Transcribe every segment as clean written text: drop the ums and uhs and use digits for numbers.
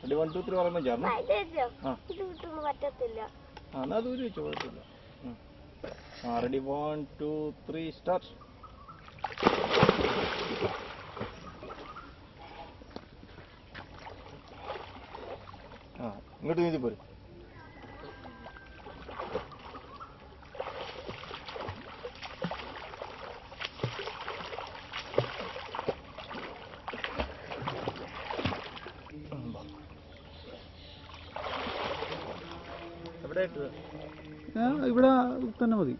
Ready 1 2 3 പറയുമ്പോൾ ചേർന്ന് പറ്റത്തില്ല. എന്നാ അത് വെച്ചോ, കുഴപ്പമില്ല. Ready 1 2 3 start. ഇങ്ങോട്ട് നീന്തി പോരും. ഇവിടെ തന്നെ മതി.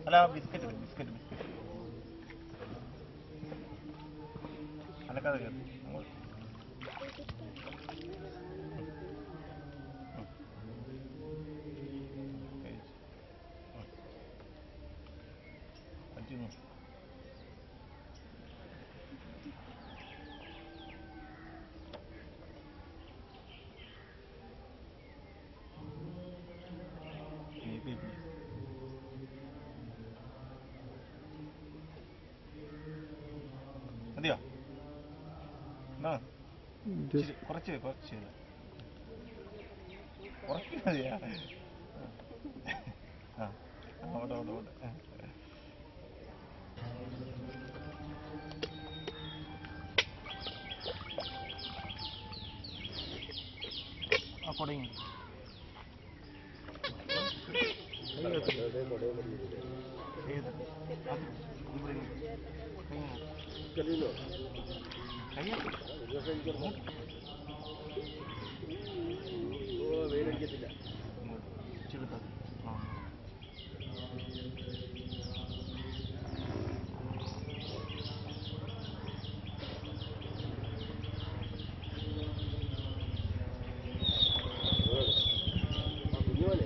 അല്ല ബിസ്ക്കറ്റ് അലക്കാതെ കയറി മതിയോ? കുറച്ച് കുറച്ച് മതിയാ. ഓട്ടെ കൊടയും വെയിലടിക്കത്തില്ല. കുഞ്ഞുപോലെ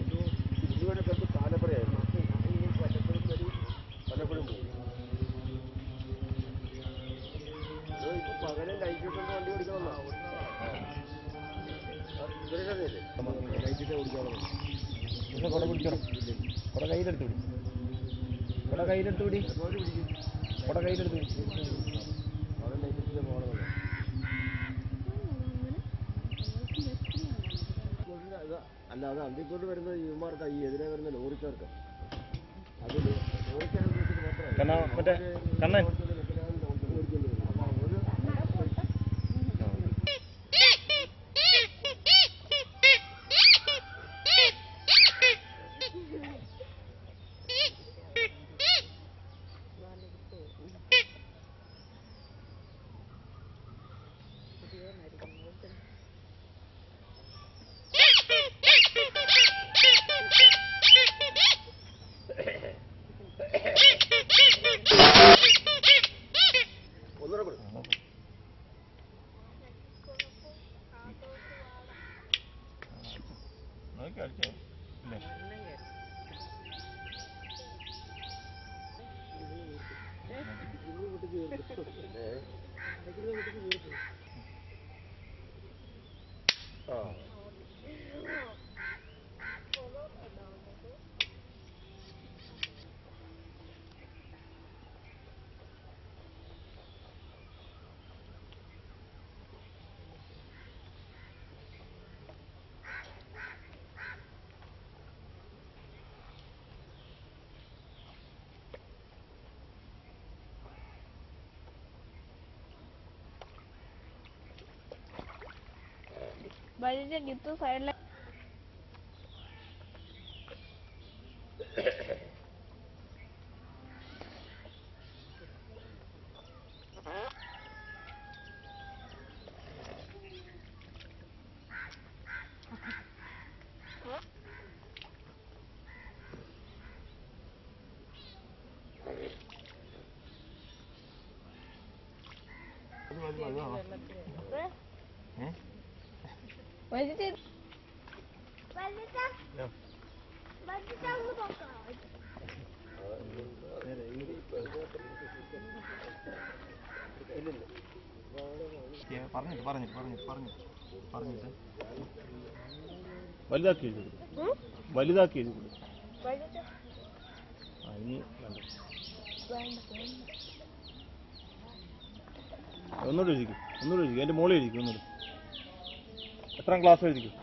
കണ്ട് കാലപ്പറയായിരുന്നു. പലപ്പോഴും പോകും. ഇപ്പൊ പകരം ലൈറ്റിട്ടുണ്ട് വണ്ടി ഓടിക്കണമെന്നാ ലൈറ്റിട്ട് ഓടിക്കാവുന്നത്. കുട പിടിക്കണം. കുട കയ്യിലെടുത്ത് പിടി. കുട കയ്യിലെടുത്ത് പിടി. കുട കയ്യിലെടുത്ത് പിടി. പകരം ലൈറ്റിട്ട് പോകണമെന്ന്. അല്ല അത് അന്തിക്കൊണ്ട് വരുന്ന യുവമാർക്ക് ഈ എതിരെ വരുന്ന ലോറിക്കാർക്ക് അത് ലോറിക്കാരെ വെച്ചിട്ട് മാത്രമല്ല മറ്റേ കണ്ണൻ കളിച്ചോ അല്ലേ बजे gitu saya lihat പറഞ്ഞിട്ട് വലുതാക്കി വലുതാക്കി ഒന്നുകൂടെ എഴുതിക്കും എൻ്റെ മോളിൽ എഴുതിക്കും ഒന്നുകൂടെ എത്രാം ക്ലാസ് എഴുതിക്കും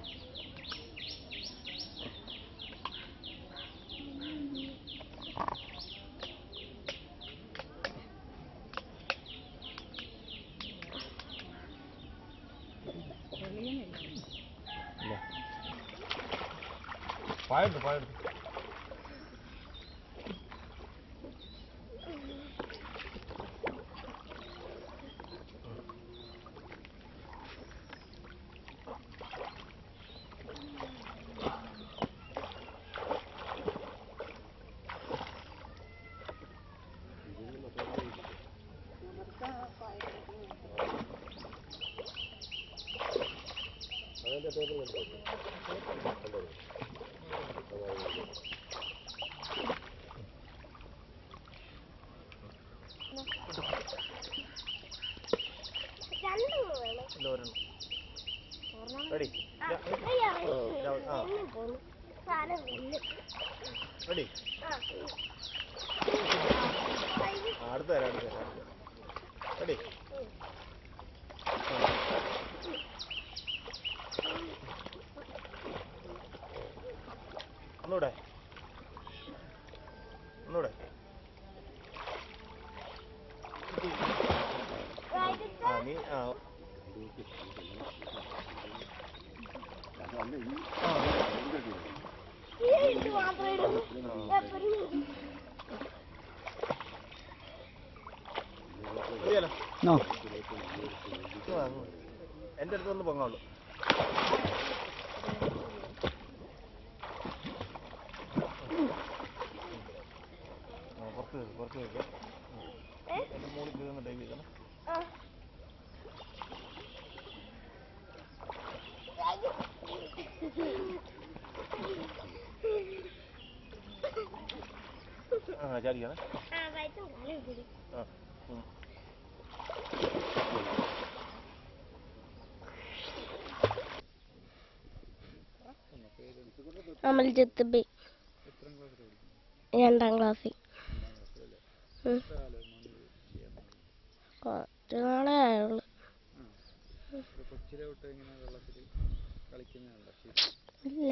പായെടുത്തു Ready? Ready? Ready? ഒന്നൂടെ നീ എൻ്റെ അടുത്തൊന്ന് പൊങ്ങുള്ളൂ പുറത്ത് വെക്കാം എൻ്റെ മുകളിൽ കയറുന്ന ഡൈവ് ചെയ്തണം ചാടിക്കാണ് അമൽജിത്ത് ബി 2ാം ക്ലാസ്സിൽ കുറച്ച് നാളേ ആയുള്ളൂ. കൊച്ചിലെ തൊട്ട് ഇങ്ങനെ വെള്ളത്തിൽ കളിക്കുന്നുണ്ടോ? ഇല്ല.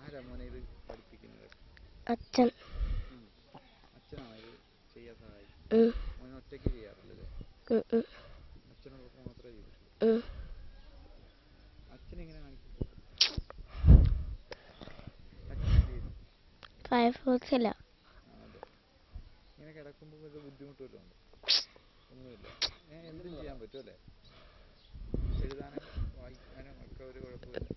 ആരാ മോനെ ഇത് പഠിപ്പിക്കുന്നത്? അച്ഛൻ. അച്ഛനാണോ ഇത് ചെയ്യാൻ സഹായിക്കും? മോനെ ഒറ്റയ്ക്ക് ചെയ്യാറില്ലല്ലേ? അച്ഛനോടൊപ്പം മാത്രമേ ചെയ്തിട്ടുള്ളൂ. അച്ഛനെങ്ങനെ കാണിക്കും? ഫയർഫോഴ്സില്ല. അതെ. ഇങ്ങനെ കിടക്കുമ്പോൾ വല്ല ബുദ്ധിമുട്ട് വല്ലതും ഉണ്ടോ? ഒന്നുമില്ല. എന്തും ചെയ്യാൻ പറ്റും അല്ലേ? എഴുതാനും വായിക്കാനും ഒക്കെ ഒരു കുഴപ്പമില്ല.